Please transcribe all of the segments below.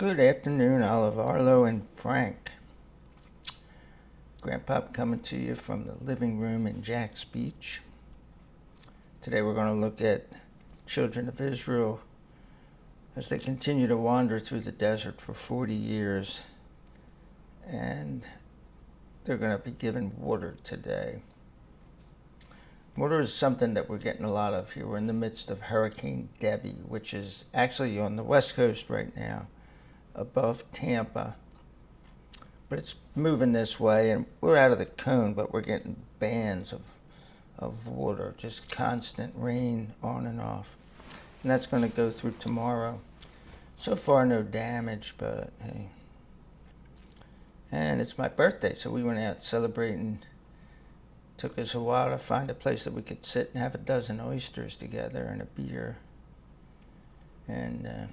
Good afternoon, Olive, Arlo, and Frank. Grandpa coming to you from the living room in Jack's Beach. Today we're going to look at children of Israel as they continue to wander through the desert for 40 years. And they're going to be given water today. Water is something that we're getting a lot of here. We're in the midst of Hurricane Debbie, which is actually on the west coast right now, above Tampa. But it's moving this way, and we're out of the cone, but we're getting bands of water, just constant rain on and off. And that's going to go through tomorrow. So far, no damage, but hey. And it's my birthday, so we went out celebrating. Took us a while to find a place that we could sit and have a dozen oysters together and a beer. And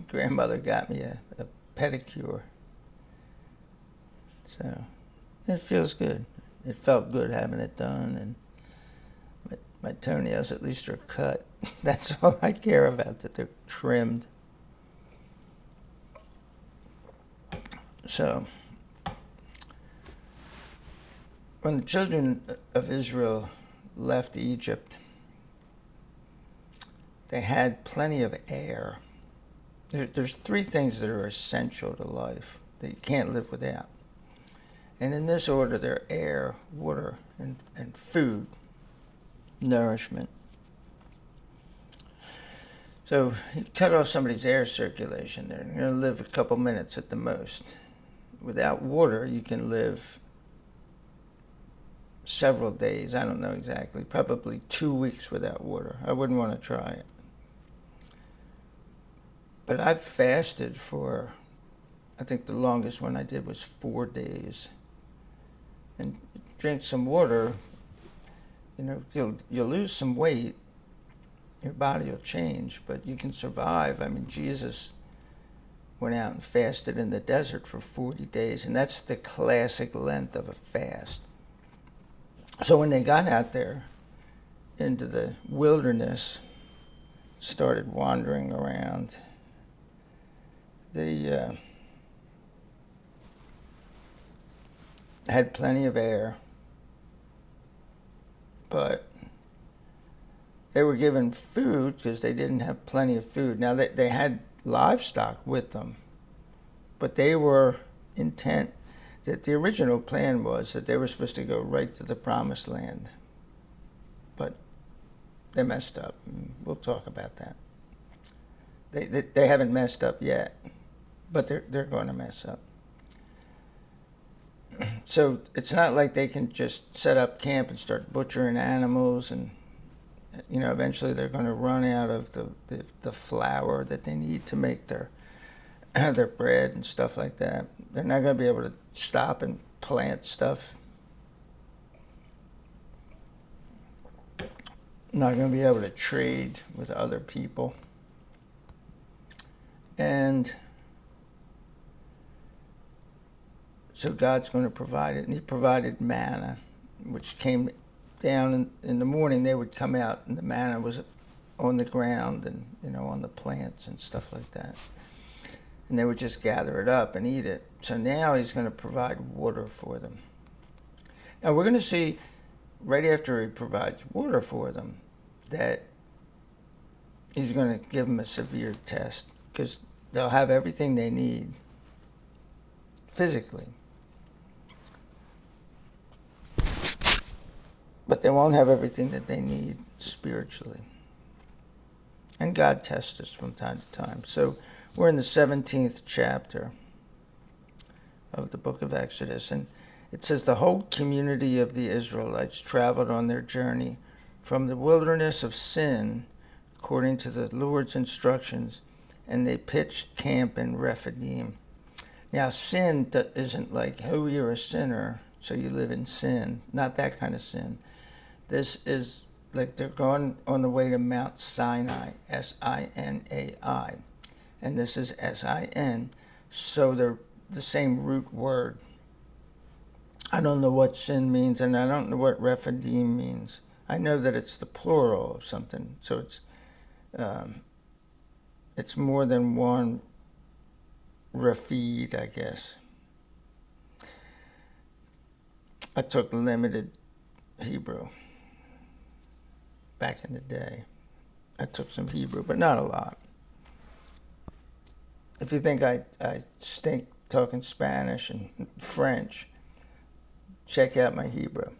grandmother got me a pedicure. So it feels good. It felt good having it done, and my toenails at least are cut. That's all I care about, that they're trimmed. So when the children of Israel left Egypt, they had plenty of air. There's three things that are essential to life that you can't live without. And in this order, they're air, water, and food, nourishment. So you cut off somebody's air circulation, they're going to live a couple minutes at the most. Without water, you can live several days. I don't know exactly, probably 2 weeks without water. I wouldn't want to try it. But I've fasted for, I think the longest one I did was 4 days. And drink some water, you'll lose some weight, your body will change, but you can survive. I mean, Jesus went out and fasted in the desert for 40 days, and that's the classic length of a fast. So when they got out there into the wilderness, started wandering around, they had plenty of air, but they were given food because they didn't have plenty of food. Now, they had livestock with them, but they were intent that the original plan was that they were supposed to go right to the promised land. But they messed up. We'll talk about that. They haven't messed up yet, but they're going to mess up. So it's not like they can just set up camp and start butchering animals, and eventually they're going to run out of the flour that they need to make their bread and stuff like that. They're not going to be able to stop and plant stuff. Not going to be able to trade with other people. And so God's going to provide it. And he provided manna, which came down in the morning. They would come out, and the manna was on the ground and, on the plants and stuff like that. And they would just gather it up and eat it. So now he's going to provide water for them. Now we're going to see, right after he provides water for them, that he's going to give them a severe test, because they'll have everything they need physically, but they won't have everything that they need spiritually. And God tests us from time to time. So we're in the 17th chapter of the book of Exodus, and it says, the whole community of the Israelites traveled on their journey from the wilderness of Sin, according to the Lord's instructions, and they pitched camp in Rephidim. Now, sin isn't like, oh, you're a sinner, so you live in sin. Not that kind of sin. This is like they're going on the way to Mount Sinai, Sinai, and this is Sin, so they're the same root word. I don't know what sin means, and I don't know what Rephidim means. I know that it's the plural of something, so it's more than one Rafid, I guess. I took limited Hebrew back in the day. I took some Hebrew, but not a lot. If you think I stink talking Spanish and French, check out my Hebrew.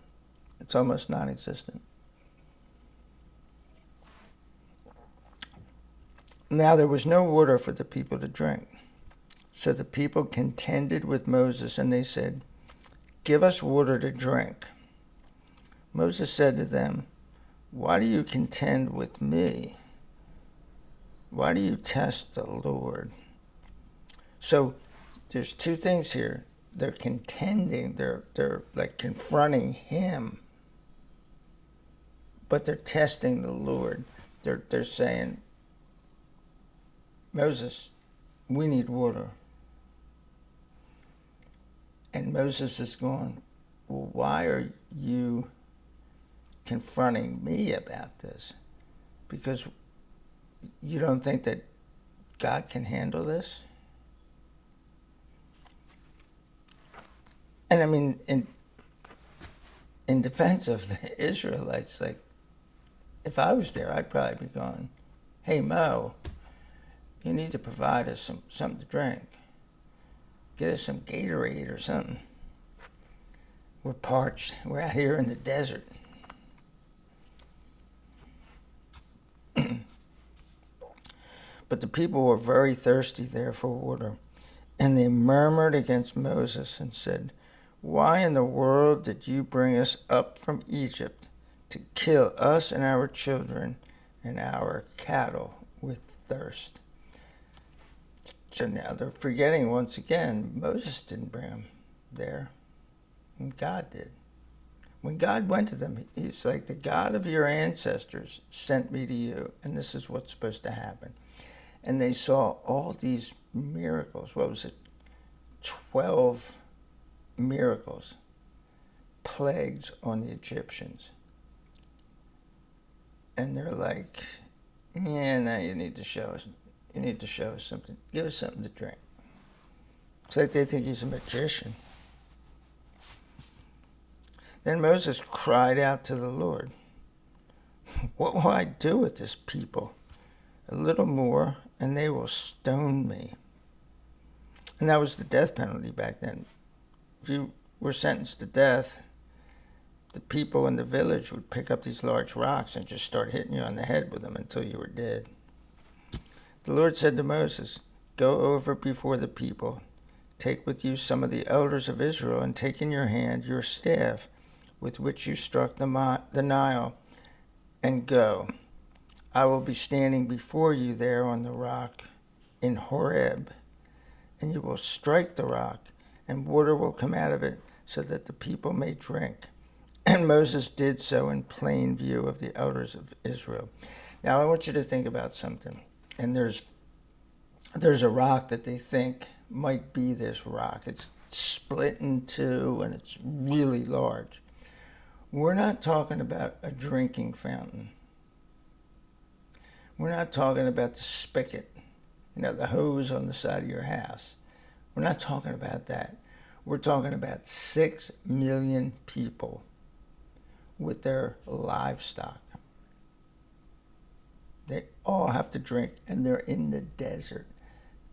It's almost non-existent. Now there was no water for the people to drink. So the people contended with Moses, and they said, "Give us water to drink." Moses said to them, "Why do you contend with me? Why do you test the Lord?" So there's two things here. They're contending, they're like confronting him, but they're testing the Lord. They're saying, "Moses, we need water." And Moses is going, "Well, why are you confronting me about this? Because you don't think that God can handle this?" And I mean, in defense of the Israelites, like, if I was there, I'd probably be going, "Hey, Mo, you need to provide us something to drink. Get us some Gatorade or something. We're parched. We're out here in the desert." But the people were very thirsty there for water, and they murmured against Moses and said, "Why in the world did you bring us up from Egypt to kill us and our children and our cattle with thirst?" So now they're forgetting once again, Moses didn't bring them there, and God did. When God went to them, he's like, "The God of your ancestors sent me to you, and this is what's supposed to happen." And they saw all these miracles. What was it? 12 miracles, plagues on the Egyptians. And they're like, "Yeah, now you need to show us. You need to show us something. Give us something to drink." It's like they think he's a magician. Then Moses cried out to the Lord, "What will I do with this people? A little more, and they will stone me." And that was the death penalty back then. If you were sentenced to death, the people in the village would pick up these large rocks and just start hitting you on the head with them until you were dead. The Lord said to Moses, "Go over before the people. Take with you some of the elders of Israel, and take in your hand your staff with which you struck the Nile, and go. I will be standing before you there on the rock in Horeb, and you will strike the rock, and water will come out of it, so that the people may drink." And Moses did so in plain view of the elders of Israel. Now I want you to think about something. And there's a rock that they think might be this rock. It's split in two, and it's really large. We're not talking about a drinking fountain. We're not talking about the spigot, the hose on the side of your house. We're not talking about that. We're talking about 6 million people with their livestock. They all have to drink, and they're in the desert.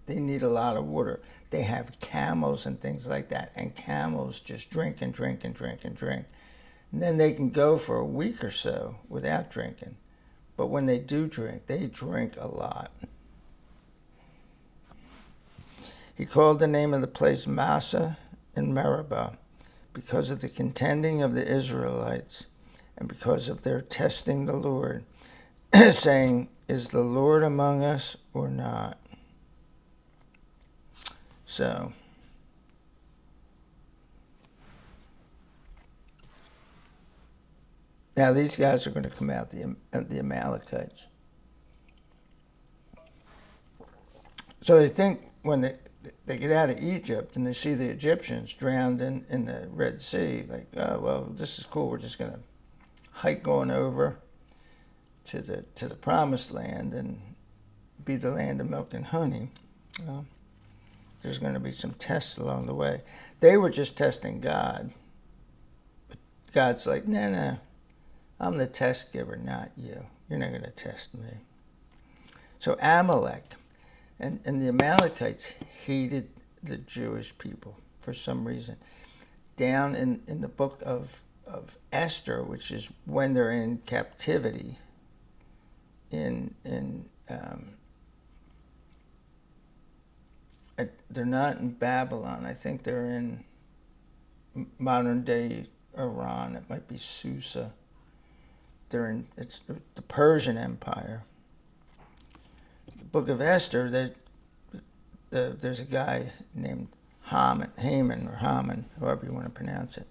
They need a lot of water. They have camels and things like that, and camels just drink and drink and drink and drink. And then they can go for a week or so without drinking. But when they do drink, they drink a lot. He called the name of the place Massa and Meribah because of the contending of the Israelites and because of their testing the Lord, saying, "Is the Lord among us or not?" So, now these guys are going to come out, the Amalekites. So they think when they get out of Egypt and they see the Egyptians drowned in the Red Sea, like, "Oh, well, this is cool. We're just going to hike on over to the Promised Land and be the land of milk and honey. Well, there's going to be some tests along the way. They were just testing God. But God's like, no, I'm the test giver, not you. You're not going to test me. So Amalek and the Amalekites hated the Jewish people for some reason. Down in the book of Esther, which is when they're in captivity they're not in Babylon. I think they're in modern day Iran. It might be Susa. It's the Persian Empire. The book of Esther, there's a guy named Haman, however you want to pronounce it.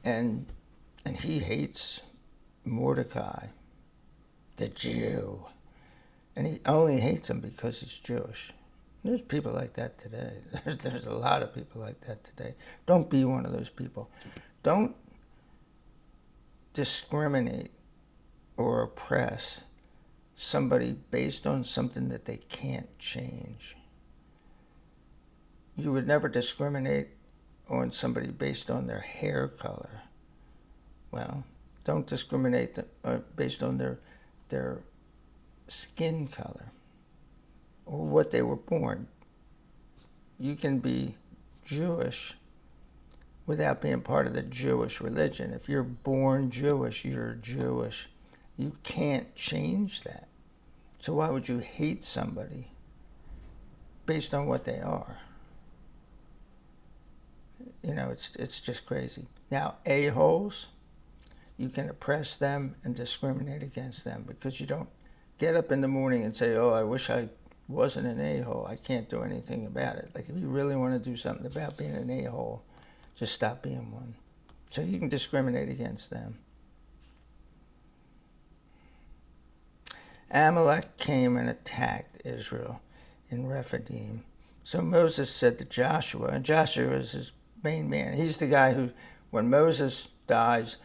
And he hates Mordecai, the Jew. And he only hates him because he's Jewish. There's people like that today. There's a lot of people like that today. Don't be one of those people. Don't discriminate or oppress somebody based on something that they can't change. You would never discriminate on somebody based on their hair color. Well, don't discriminate based on their skin color or what they were born. You can be Jewish without being part of the Jewish religion. If you're born Jewish, you're Jewish. You can't change that. So why would you hate somebody based on what they are? You know, it's just crazy. Now, a-holes, you can oppress them and discriminate against them because you don't get up in the morning and say, oh, I wish I wasn't an a-hole. I can't do anything about it. Like, if you really want to do something about being an a-hole, just stop being one. So you can discriminate against them. Amalek came and attacked Israel in Rephidim. So Moses said to Joshua, and Joshua is his main man. He's the guy who, when Moses dies,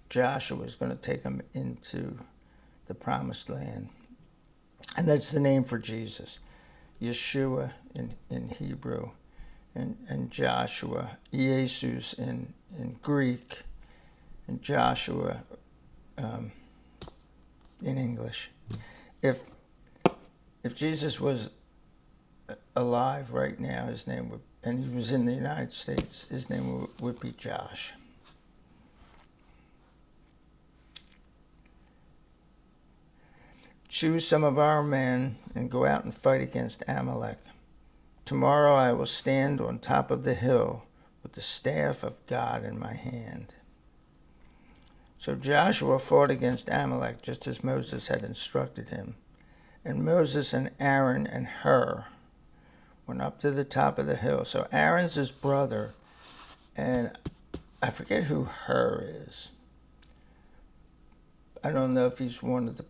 Joshua is going to take him into the promised land. And that's the name for Jesus. Yeshua in Hebrew, and Joshua, Jesus in Greek, and Joshua in English. If Jesus was alive right now, his name would, and he was in the United States, his name would be Josh. Choose some of our men and go out and fight against Amalek. Tomorrow I will stand on top of the hill with the staff of God in my hand. So Joshua fought against Amalek just as Moses had instructed him. And Moses and Aaron and Hur went up to the top of the hill. So Aaron's his brother, and I forget who Hur is. I don't know if he's one of the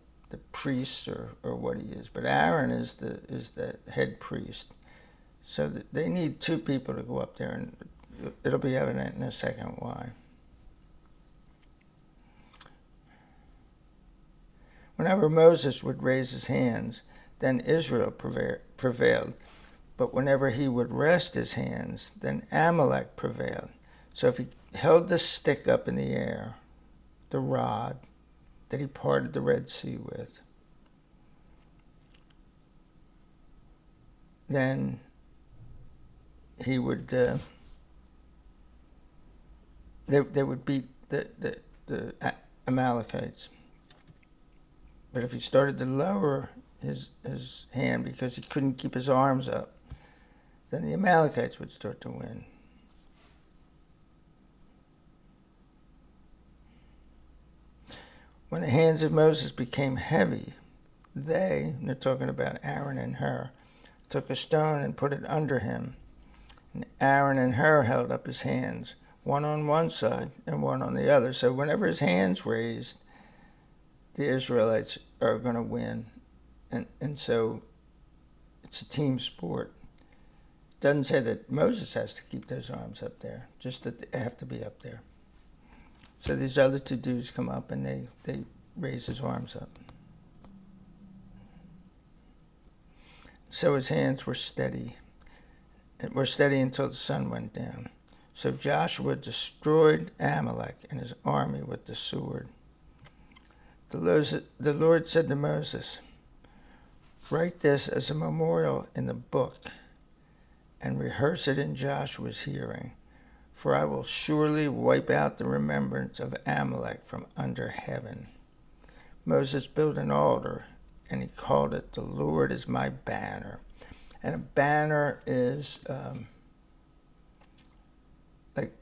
priests or what he is, but Aaron is the head priest. So they need two people to go up there, and it'll be evident in a second why. Whenever Moses would raise his hands, then Israel prevailed. But whenever he would rest his hands, then Amalek prevailed. So if he held the stick up in the air, the rod that he parted the Red Sea with, then he would, they would beat the Amalekites. But if he started to lower his hand because he couldn't keep his arms up, then the Amalekites would start to win. When the hands of Moses became heavy, they're talking about Aaron and Hur, took a stone and put it under him. And Aaron and Hur held up his hands, one on one side and one on the other. So whenever his hands raised, the Israelites are going to win. And so it's a team sport. It doesn't say that Moses has to keep those arms up there, just that they have to be up there. So these other two dudes come up and they raise his arms up. So his hands were steady. It were steady until the sun went down. So Joshua destroyed Amalek and his army with the sword. The Lord said to Moses, "Write this as a memorial in the book and rehearse it in Joshua's hearing, for I will surely wipe out the remembrance of Amalek from under heaven." Moses built an altar, and he called it, "The Lord is my banner." And a banner is like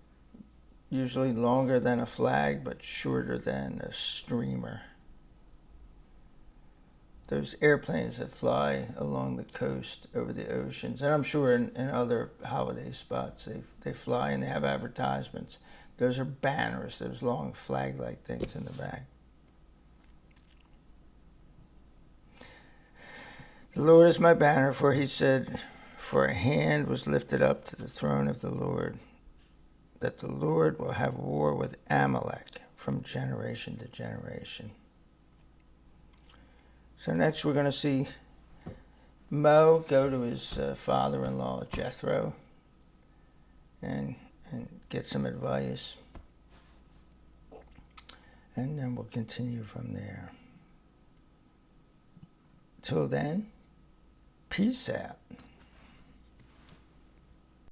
usually longer than a flag, but shorter than a streamer. Those airplanes that fly along the coast over the oceans, and I'm sure in other holiday spots they fly and they have advertisements. Those are banners, those long flag-like things in the back. The Lord is my banner, for he said, "For a hand was lifted up to the throne of the Lord, that the Lord will have war with Amalek from generation to generation." So next we're going to see Mo go to his father-in-law Jethro and get some advice. And then we'll continue from there. Till then, peace out.